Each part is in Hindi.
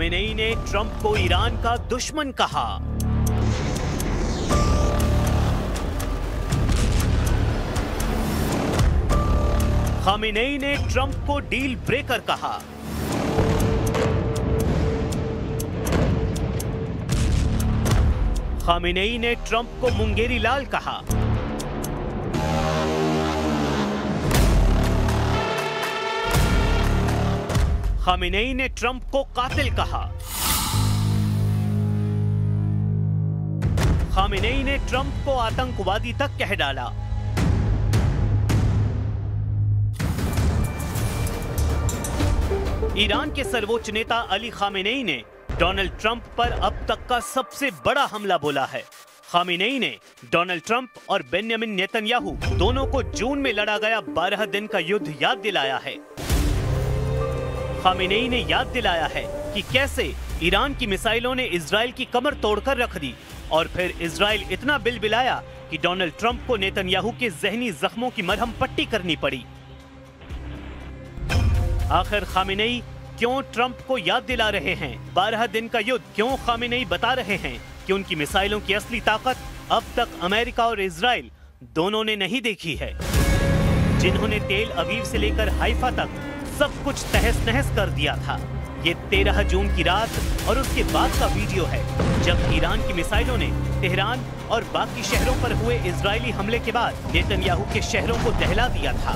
खामेनेई ने ट्रंप को ईरान का दुश्मन कहा। खामेनेई ने ट्रंप को डील ब्रेकर कहा। खामेनेई ने ट्रंप को मुंगेरी लाल कहा। खामेनेई ने ट्रंप को कातिल कहा। खामेनेई ने ट्रंप को आतंकवादी तक कह डाला। ईरान के सर्वोच्च नेता अली खामेनेई ने डोनाल्ड ट्रंप पर अब तक का सबसे बड़ा हमला बोला है। खामेनेई ने डोनाल्ड ट्रंप और बेंयामिन नेतन्याहू दोनों को जून में लड़ा गया 12 दिन का युद्ध याद दिलाया है। खामेनेई ने याद दिलाया है कि कैसे ईरान की मिसाइलों ने इजराइल की कमर तोड़कर रख दी और फिर इजराइल इतना बिलबिलाया कि डोनाल्ड ट्रंप को नेतन्याहू के जहनी जख्मों की मरहम पट्टी करनी पड़ी। आखिर खामेनेई क्यों ट्रंप को याद दिला रहे हैं 12 दिन का युद्ध? क्यों खामेनेई बता रहे हैं कि उनकी मिसाइलों की असली ताकत अब तक अमेरिका और इजराइल दोनों ने नहीं देखी है, जिन्होंने तेल अवीव से लेकर हाइफा तक सब कुछ तहस नहस कर दिया था। ये 13 जून की रात और उसके बाद का वीडियो है जब ईरान की मिसाइलों ने तेहरान और बाकी शहरों पर हुए इजरायली हमले के बाद नेतन्याहू के शहरों को दहला दिया था।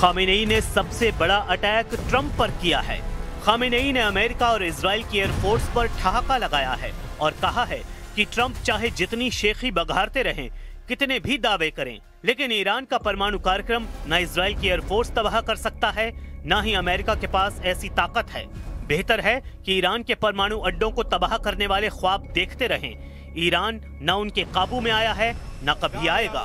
खामेनेई ने सबसे बड़ा अटैक ट्रंप पर किया है। खामेनेई ने अमेरिका और इजराइल की एयरफोर्स पर ठहाका लगाया है और कहा है कि ट्रंप चाहे जितनी शेखी बघारते रहें, कितने भी दावे करें, लेकिन ईरान का परमाणु कार्यक्रम न इजराइल की एयरफोर्स तबाह कर सकता है, न ही अमेरिका के पास ऐसी ताकत है। बेहतर है कि ईरान के परमाणु अड्डों को तबाह करने वाले ख्वाब देखते रहें। ईरान न उनके काबू में आया है, न कभी आएगा।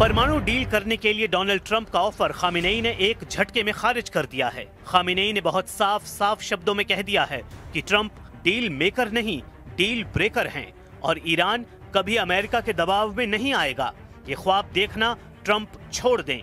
परमाणु डील करने के लिए डोनाल्ड ट्रंप का ऑफर खामेनेई ने एक झटके में खारिज कर दिया है। खामेनेई ने बहुत साफ शब्दों में कह दिया है कि ट्रंप डील मेकर नहीं, डील ब्रेकर हैं और ईरान कभी अमेरिका के दबाव में नहीं आएगा। ये ख्वाब देखना ट्रंप छोड़ दें।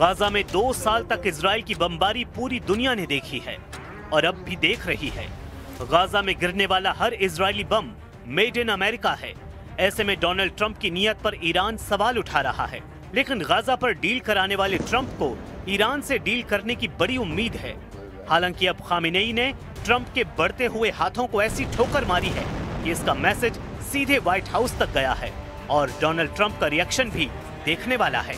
गाजा में 2 साल तक इजराइल की बमबारी पूरी दुनिया ने देखी है और अब भी देख रही है। गाजा में गिरने वाला हर इजरायली बम मेड इन अमेरिका है। ऐसे में डोनाल्ड ट्रंप की नीयत पर ईरान सवाल उठा रहा है, लेकिन गाजा पर डील कराने वाले ट्रंप को ईरान से डील करने की बड़ी उम्मीद है। हालांकि अब खामेनेई ने ट्रंप के बढ़ते हुए हाथों को ऐसी ठोकर मारी है कि इसका मैसेज सीधे व्हाइट हाउस तक गया है और डोनाल्ड ट्रंप का रिएक्शन भी देखने वाला है।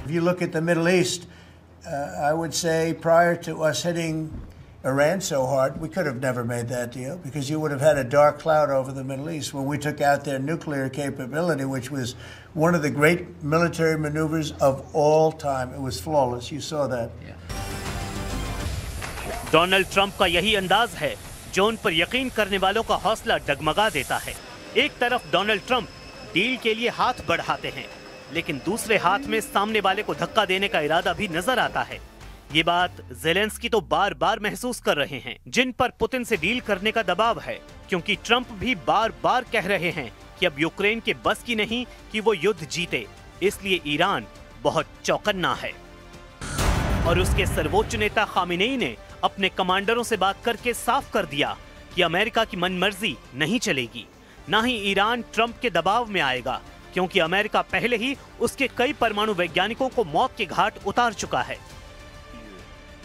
If you look at the Middle East, I would say prior to us hitting Iran so hard, we could have never made that deal because you would have had a dark cloud over the Middle East when we took out their nuclear capability, which was one of the great military maneuvers of all time. It was flawless. You saw that. Donald Trump का यही अंदाज है जो उन पर यकीन करने वालों का हौसला डगमगा देता है। एक तरफ डोनाल्ड ट्रंप डील के लिए हाथ बढ़ाते हैं, लेकिन दूसरे हाथ में सामने वाले को धक्का देने का इरादा भी नजर आता है। ये बात ज़ेलेंस्की तो बार बार महसूस कर रहे हैं, जिन पर पुतिन से डील करने का दबाव है, क्योंकि ट्रंप भी बार बार कह रहे हैं कि अब यूक्रेन के बस की नहीं कि वो युद्ध जीते, इसलिए ईरान बहुत चौकन्ना है। और उसके सर्वोच्च नेता खामेनेई ने अपने कमांडरों से बात करके साफ कर दिया कि अमेरिका की मनमर्जी नहीं चलेगी, ना ही ईरान ट्रंप के दबाव में आएगा, क्योंकि अमेरिका पहले ही उसके कई परमाणु वैज्ञानिकों को मौत के घाट उतार चुका है।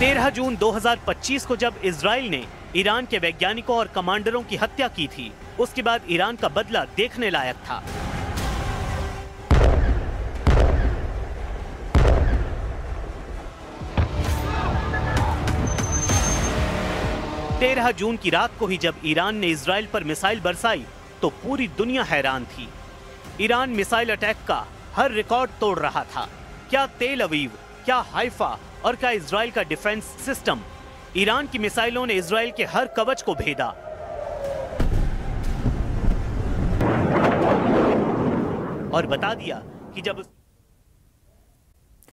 13 जून 2025 को जब इजराइल ने ईरान के वैज्ञानिकों और कमांडरों की हत्या की थी, उसके बाद ईरान का बदला देखने लायक था। तेरह जून की रात को ही जब ईरान ने इजराइल पर मिसाइल बरसाई तो पूरी दुनिया हैरान थी। ईरान मिसाइल अटैक का हर रिकॉर्ड तोड़ रहा था। क्या तेल अवीव, क्या हाइफा और क्या इजराइल का डिफेंस सिस्टम, ईरान की मिसाइलों ने इजराइल के हर कवच को भेदा। और बता दिया कि जब